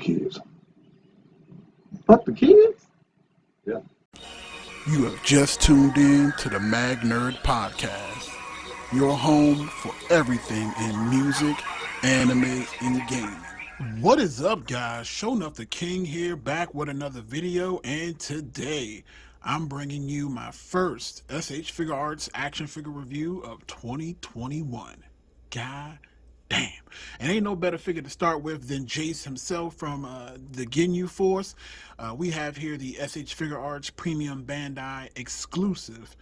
kids. Fuck the kids? Yeah. You have just tuned in to the Mag Nerd Podcast, your home for everything in music, anime, and gaming. What is up, guys? Show Enough the King here, back with another video, and today I'm bringing you my first S.H.Figuarts action figure review of 2021. God damn. And ain't no better figure to start with than Jiece himself from the Ginyu Force. We have here the S.H.Figuarts Premium Bandai exclusive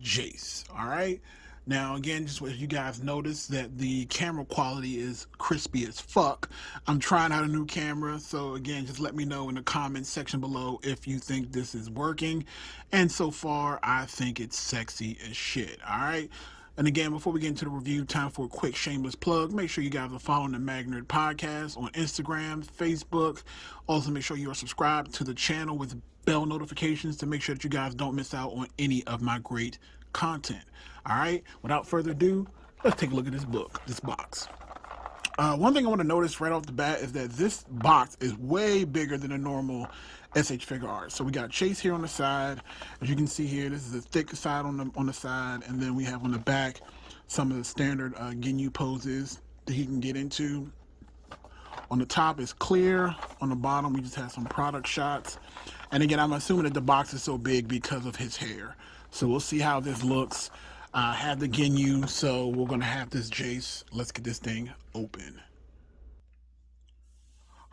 Jiece. Alright? Now, again, just as you guys notice that the camera quality is crispy as fuck. I'm trying out a new camera, so again, just let me know in the comments section below if you think this is working. And so far, I think it's sexy as shit. Alright? And again, before we get into the review, time for a quick shameless plug. Make sure you guys are following the Mag Nerd Podcast on Instagram, Facebook. Also, make sure you are subscribed to the channel with bell notifications to make sure that you guys don't miss out on any of my great content. All right, without further ado, let's take a look at this box. One thing I want to notice right off the bat is that this box is way bigger than a normal S.H.Figuarts. So we got Chase here on the side. As you can see here, this is a thick side on the side, and then we have on the back some of the standard Ginyu poses that he can get into. On the top is clear. On the bottom, we just have some product shots. And again, I'm assuming that the box is so big because of his hair. So we'll see how this looks. Have the Ginyu, so we're going to have this Jiece. Let's get this thing open.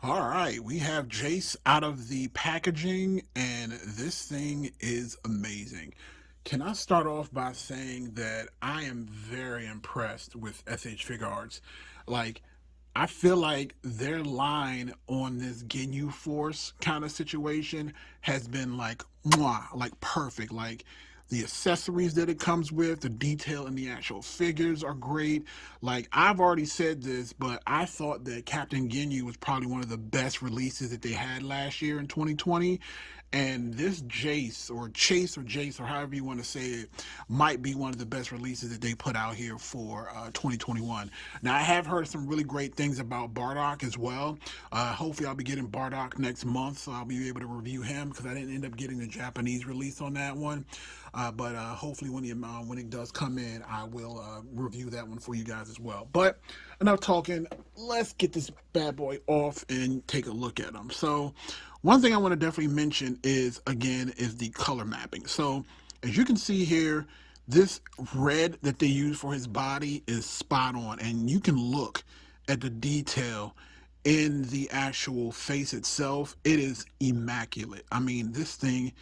All right, we have Jiece out of the packaging, and this thing is amazing. Can I start off by saying that I am very impressed with S.H.Figuarts. Like, I feel like their line on this Ginyu Force kind of situation has been like, mwah, like perfect. Like, the accessories that it comes with, the detail in the actual figures are great. Like, I've already said this, but I thought that Captain Ginyu was probably one of the best releases that they had last year in 2020. And this Jiece, or Chase, or Jace, or however you want to say it, might be one of the best releases that they put out here for 2021. Now, I have heard some really great things about Bardock as well. Hopefully, I'll be getting Bardock next month, so I'll be able to review him, because I didn't end up getting the Japanese release on that one. But hopefully, when it does come in, I will review that one for you guys as well. But enough talking. Let's get this bad boy off and take a look at him. So, one thing I want to definitely mention is the color mapping. So, as you can see here, this red that they use for his body is spot on, and you can look at the detail in the actual face itself. It is immaculate. I mean, this thing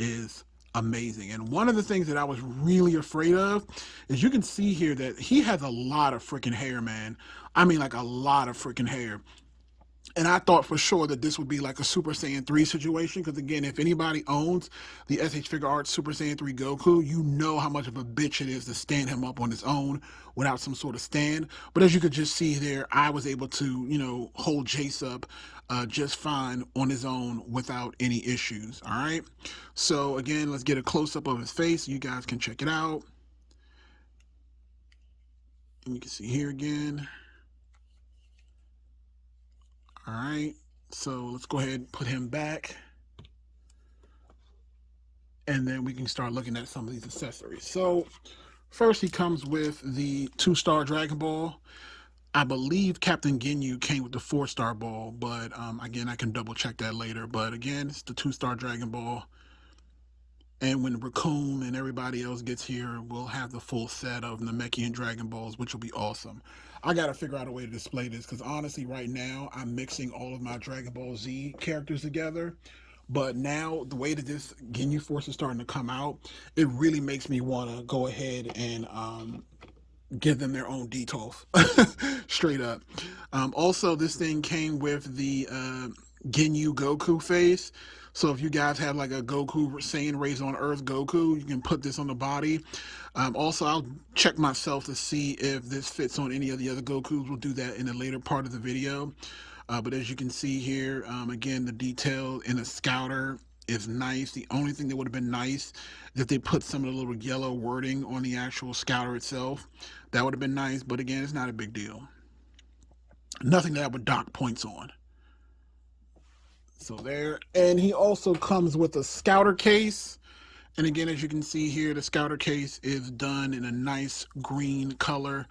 is amazing. And one of the things that I was really afraid of is you can see here that he has a lot of freaking hair, man. I mean, like a lot of freaking hair. And I thought for sure that this would be like a Super Saiyan 3 situation, because again, if anybody owns the S.H.Figuarts Super Saiyan 3 Goku, you know how much of a bitch it is to stand him up on his own without some sort of stand. But as you could just see there, I was able to, you know, hold Jiece up just fine on his own without any issues. All right. So again, let's get a close-up of his face so you guys can check it out. And you can see here again. All right, so let's go ahead and put him back, and then we can start looking at some of these accessories. So first, he comes with the 2-star Dragon Ball. I believe Captain Ginyu came with the 4-star ball, but again, I can double check that later. But again, it's the 2-star Dragon Ball. And when Raccoon and everybody else gets here, we'll have the full set of Namekian Dragon Balls, which will be awesome. I got to figure out a way to display this, because honestly, right now, I'm mixing all of my Dragon Ball Z characters together. But now, the way that this Ginyu Force is starting to come out, it really makes me want to go ahead and give them their own DTOF. Straight up. Also, this thing came with the Ginyu Goku face. So if you guys have like a Goku Saiyan Raised on Earth Goku, you can put this on the body. Also, I'll check myself to see if this fits on any of the other Gokus. We'll do that in a later part of the video. But as you can see here, again, the detail in the Scouter is nice. The only thing that would have been nice is if they put some of the little yellow wording on the actual Scouter itself. That would have been nice, but again, it's not a big deal. Nothing that I would dock points on. So there, and he also comes with a scouter case. And again, as you can see here, the scouter case is done in a nice green color.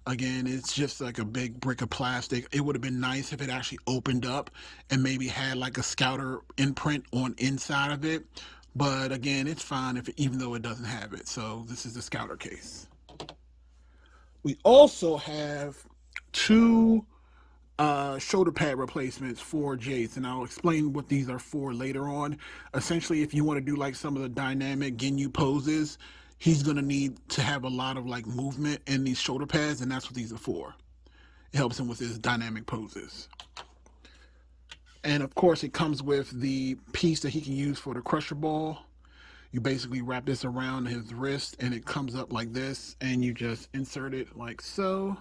Again, it's just like a big brick of plastic. It would have been nice if it actually opened up and maybe had like a scouter imprint on inside of it. But again, it's fine if even though it doesn't have it. So this is the scouter case. We also have two shoulder pad replacements for Jiece, and I'll explain what these are for later on. Essentially, if you want to do like some of the dynamic Ginyu poses, he's going to need to have a lot of like movement in these shoulder pads, and that's what these are for. It helps him with his dynamic poses. And of course, it comes with the piece that he can use for the crusher ball. You basically wrap this around his wrist and it comes up like this, and you just insert it like so.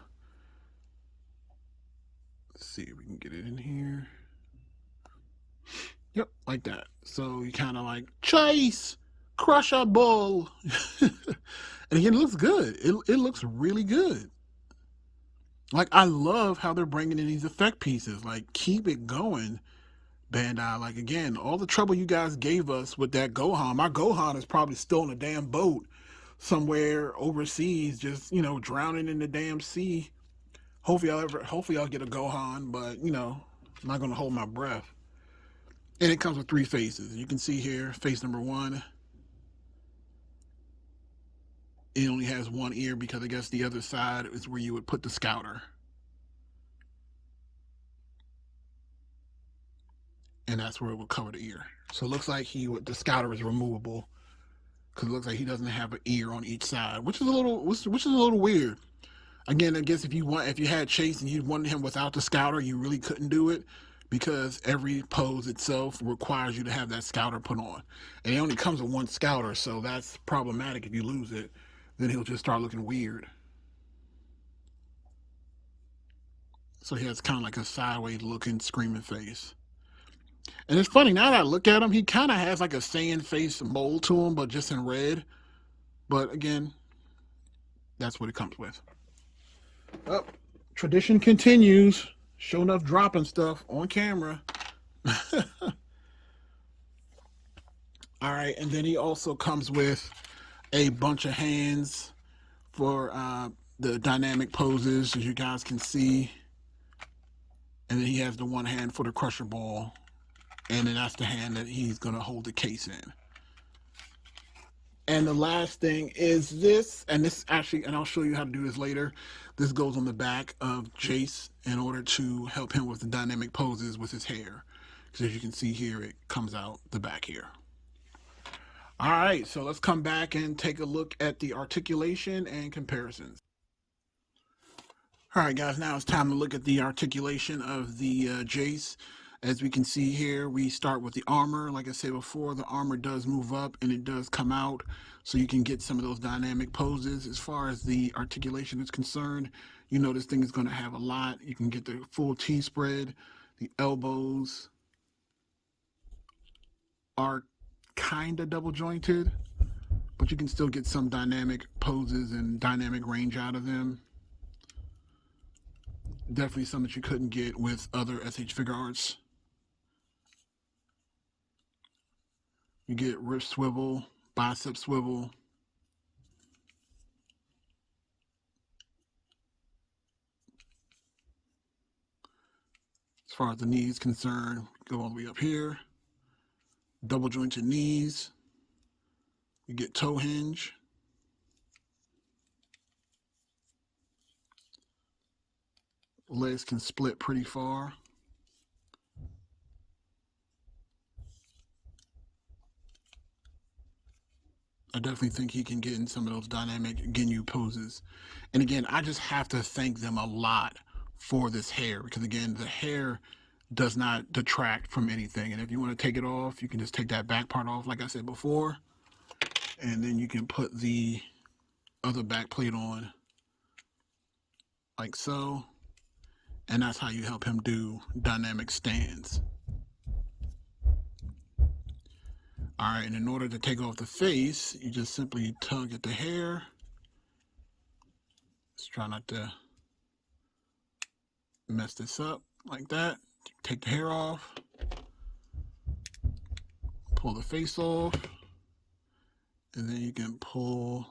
Let's see if we can get it in here. Yep, like that. So you kind of like chase, crush a ball. And again, it looks good. It looks really good. Like, I love how they're bringing in these effect pieces. Like, keep it going, Bandai. Like, again, all the trouble you guys gave us with that Gohan. My Gohan is probably still in a damn boat somewhere overseas, just, you know, drowning in the damn sea. Hopefully I'll get a Gohan, but, you know, I'm not going to hold my breath. And it comes with three faces. You can see here, face number one. It only has one ear because I guess the other side is where you would put the scouter. And that's where it would cover the ear. So it looks like the scouter is removable because it looks like he doesn't have an ear on each side, which is a little weird. Again, I guess if you had Chase and you wanted him without the scouter, you really couldn't do it because every pose itself requires you to have that scouter put on. And it only comes with one scouter, so that's problematic. If you lose it, then he'll just start looking weird. So he has kind of like a sideways looking screaming face. And it's funny, now that I look at him, he kind of has like a Saiyan face mold to him, but just in red. But again, that's what it comes with. Oh, tradition continues. Sure enough, dropping stuff on camera. All right, and then he also comes with a bunch of hands for the dynamic poses, as you guys can see. And then he has the one hand for the crusher ball. And then that's the hand that he's going to hold the case in. And the last thing is this, and this actually, and I'll show you how to do this later. This goes on the back of Jiece in order to help him with the dynamic poses with his hair. Because as you can see here, it comes out the back here. All right, so let's come back and take a look at the articulation and comparisons. All right, guys, now it's time to look at the articulation of the Jiece. As we can see here, we start with the armor. Like I said before, the armor does move up and it does come out, so you can get some of those dynamic poses. As far as the articulation is concerned, you know this thing is going to have a lot. You can get the full T-spread. The elbows are kind of double jointed, but you can still get some dynamic poses and dynamic range out of them. Definitely something that you couldn't get with other S.H.Figuarts. You get wrist swivel, bicep swivel. As far as the knee is concerned, go all the way up here. Double jointed knees. You get toe hinge. Legs can split pretty far. I definitely think he can get in some of those dynamic Ginyu poses. And again, I just have to thank them a lot for this hair, because again, the hair does not detract from anything. And if you want to take it off, you can just take that back part off, like I said before, and then you can put the other back plate on like so. And that's how you help him do dynamic stands. All right, and in order to take off the face, you just simply tug at the hair. Let's try not to mess this up like that. Take the hair off. pull the face off, and then you can pull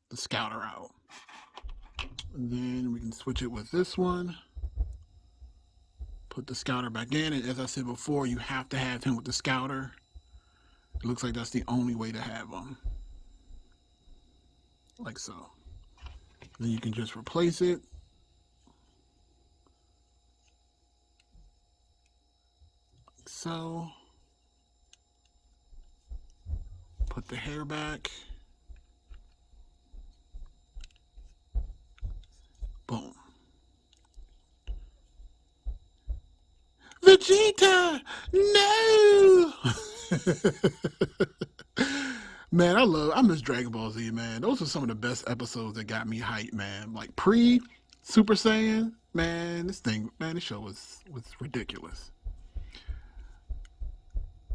the scouter out. And then we can switch it with this one. Put the scouter back in, and as I said before, you have to have him with the scouter. It looks like that's the only way to have him. Like so. Then you can just replace it. Like so. Put the hair back. Boom. Vegeta! No! Man, I miss Dragon Ball Z, man. Those are some of the best episodes that got me hyped, man. Like pre Super Saiyan, man, this show was ridiculous.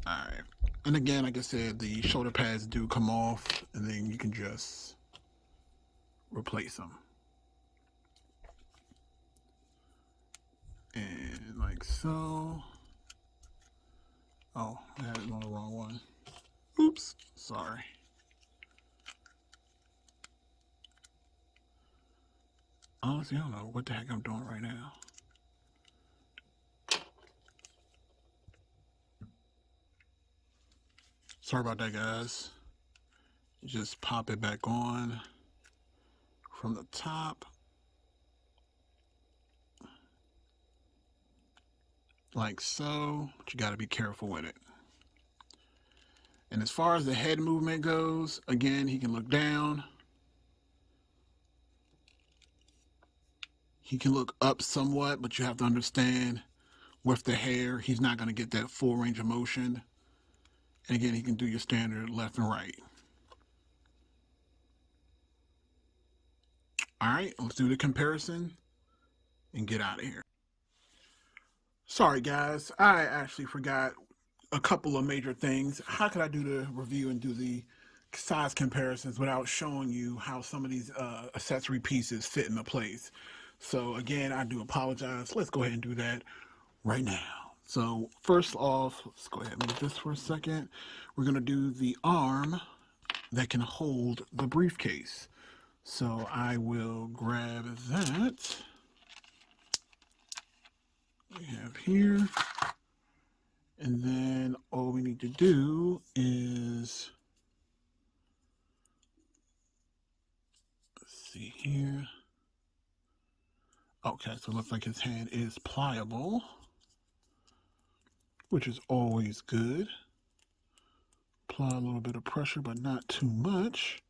Alright. And again, like I said, the shoulder pads do come off, and then you can just replace them. And like so. Oh, I had it on the wrong one. Oops, sorry. Honestly, I don't know what the heck I'm doing right now. Sorry about that, guys. Just pop it back on from the top. Like so, but you gotta be careful with it. And as far as the head movement goes, again, he can look down. He can look up somewhat, but you have to understand with the hair, he's not going to get that full range of motion. And again, he can do your standard left and right. All right, let's do the comparison and get out of here. Sorry, guys. I actually forgot a couple of major things. How could I do the review and do the size comparisons without showing you how some of these accessory pieces fit into place? So again, I do apologize. Let's go ahead and do that right now. So first off, let's go ahead and move this for a second. We're going to do the arm that can hold the briefcase. So I will grab that. We have here. And then all we need to do is, let's see here. Okay, so it looks like his hand is pliable, which is always good. Apply a little bit of pressure, but not too much.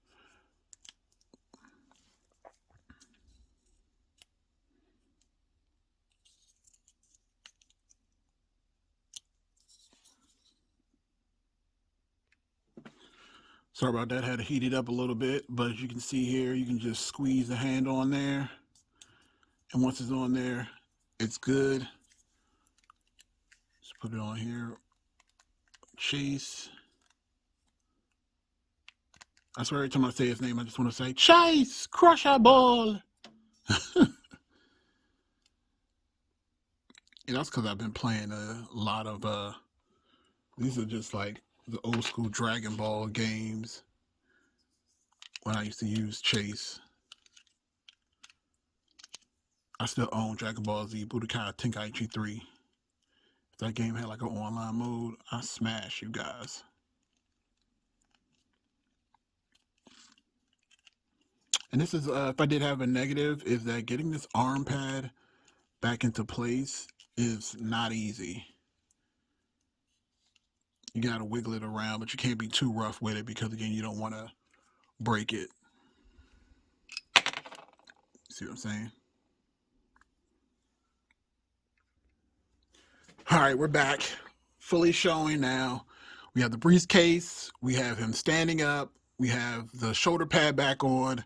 Sorry about that, had to heat it up a little bit, but as you can see here, you can just squeeze the hand on there. And once it's on there, it's good. Just put it on here. Chase. I swear every time I say his name, I just want to say, Chase, crush a ball. And that's because I've been playing a lot of, these are just like the old school Dragon Ball games when I used to use Chase. I still own Dragon Ball Z Budokai Tenkaichi 3. If that game had like an online mode, I smash you guys. And this is, if I did have a negative, is that getting this arm pad back into place is not easy. You gotta wiggle it around, but you can't be too rough with it because again, you don't want to break it. See what I'm saying? All right, we're back. Fully showing now. We have the briefcase. We have him standing up. We have the shoulder pad back on.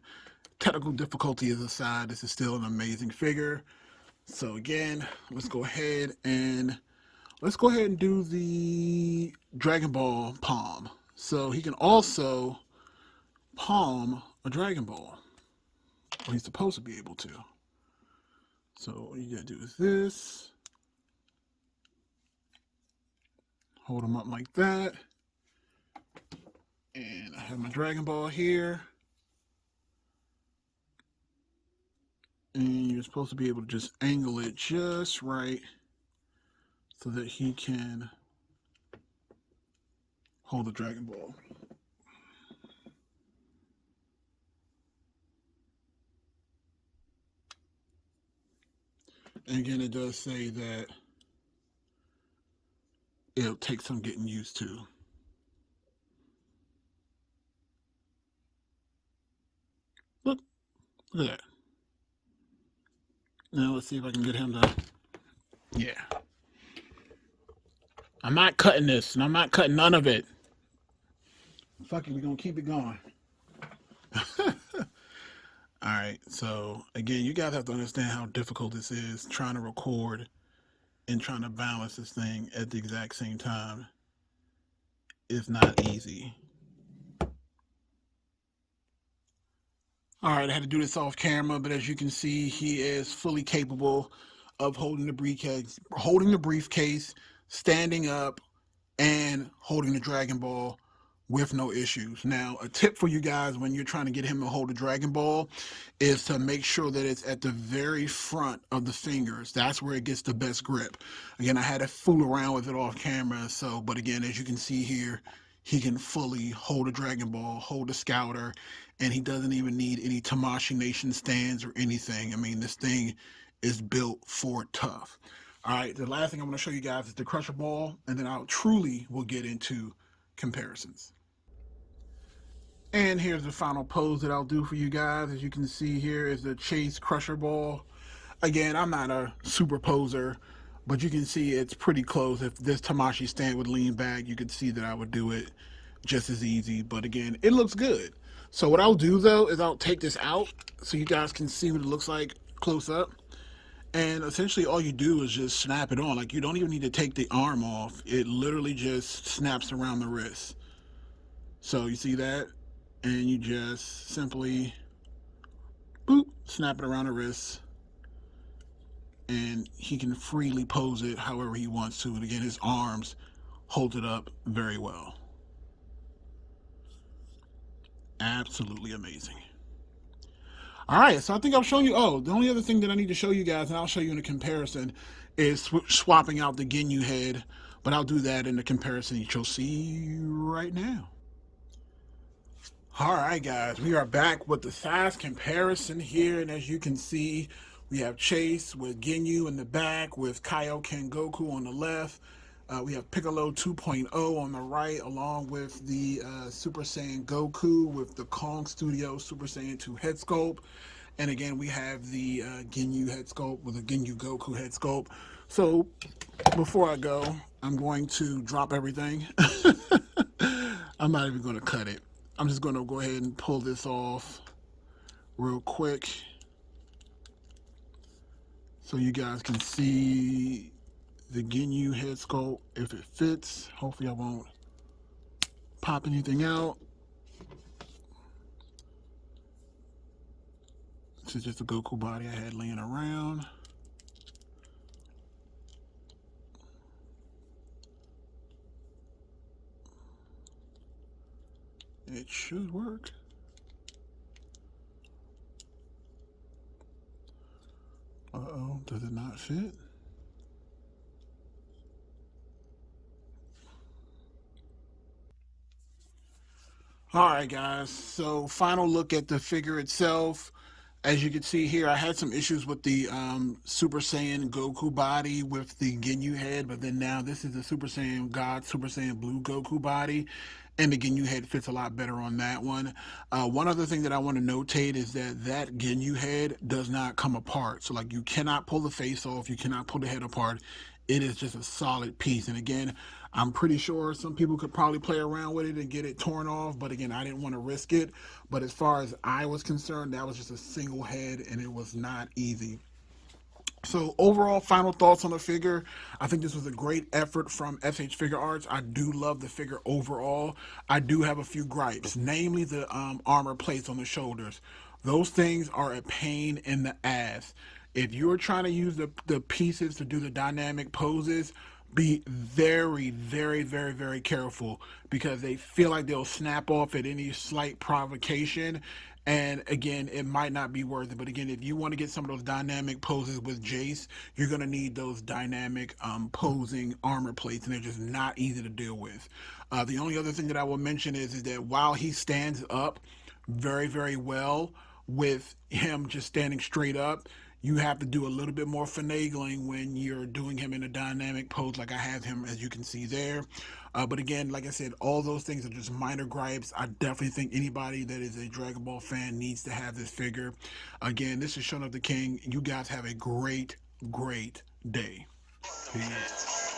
Technical difficulty is aside. This is still an amazing figure. So again, let's go ahead and do the Dragon Ball palm. So he can also palm a Dragon Ball. Or he's supposed to be able to. So what you gotta do is this. Hold him up like that. And I have my Dragon Ball here. And you're supposed to be able to just angle it just right so that he can hold the Dragon Ball. And again, it does say that it'll take some getting used to. Look at that. Now let's see if I can get him to. Yeah. I'm not cutting this, and I'm not cutting none of it. Fuck it, we're gonna keep it going. Alright, so again, you guys have to understand how difficult this is trying to record and trying to balance this thing at the exact same time. It's not easy. Alright, I had to do this off camera, but as you can see, he is fully capable of holding the briefcase, standing up, and holding the Dragon Ball with no issues. Now, a tip for you guys when you're trying to get him to hold a Dragon Ball is to make sure that it's at the very front of the fingers. That's where it gets the best grip. Again, I had to fool around with it off camera, but again, as you can see here, he can fully hold a Dragon Ball, hold a Scouter, and he doesn't even need any Tamashii Nation stands or anything. I mean, this thing is built for tough. All right, the last thing I'm going to show you guys is the Crusher Ball, and then we'll get into comparisons. And here's the final pose that I'll do for you guys. As you can see here is the Chase Crusher Ball. Again, I'm not a super poser, but you can see it's pretty close. If this Tamashii stand would lean back, you could see that I would do it just as easy. But again, it looks good. So what I'll do though is I'll take this out so you guys can see what it looks like close up. And essentially all you do is just snap it on. Like, you don't even need to take the arm off. It literally just snaps around the wrist. So you see that? And you just simply boop, snap it around the wrist. And he can freely pose it however he wants to. And again, his arms hold it up very well. Absolutely amazing. All right, so I think I've shown you. Oh, the only other thing that I need to show you guys, and I'll show you in a comparison, is swapping out the Ginyu head. But I'll do that in the comparison you'll see right now. All right, guys, we are back with the size comparison here. And as you can see, we have Chase with Ginyu in the back with Kaioken Goku on the left. We have Piccolo 2.0 on the right, along with the Super Saiyan Goku with the Kong Studio Super Saiyan 2 head sculpt. And again, we have the Ginyu head sculpt with a Ginyu Goku head sculpt. So before I go, I'm going to drop everything. I'm not even going to cut it. I'm just going to go ahead and pull this off real quick so you guys can see the Ginyu head sculpt if it fits. Hopefully I won't pop anything out. This is just a Goku body I had laying around. It should work. Uh-oh, does it not fit? Alright guys, so final look at the figure itself. As you can see here, I had some issues with the Super Saiyan Goku body with the Ginyu head, but then now this is the Super Saiyan God, Super Saiyan Blue Goku body, and the Ginyu head fits a lot better on that one. One other thing that I want to notate is that Ginyu head does not come apart. So like, you cannot pull the face off, you cannot pull the head apart. It is just a solid piece. And again, I'm pretty sure some people could probably play around with it and get it torn off, but again, I didn't want to risk it. But as far as I was concerned, that was just a single head and it was not easy. So overall, final thoughts on the figure. I think this was a great effort from S.H.Figuarts. I do love the figure overall. I do have a few gripes, namely the armor plates on the shoulders. Those things are a pain in the ass. If you're trying to use the pieces to do the dynamic poses, Be very, very, very, very careful because they feel like they'll snap off at any slight provocation. And again, it might not be worth it. But again, if you want to get some of those dynamic poses with Jace, you're going to need those dynamic posing armor plates, and they're just not easy to deal with. The only other thing that I will mention is that while he stands up very, very well with him just standing straight up, you have to do a little bit more finagling when you're doing him in a dynamic pose like I have him, as you can see there. But again, like I said, all those things are just minor gripes. I definitely think anybody that is a Dragon Ball fan needs to have this figure. Again, this is Shaun of the King. You guys have a great, great day. Peace.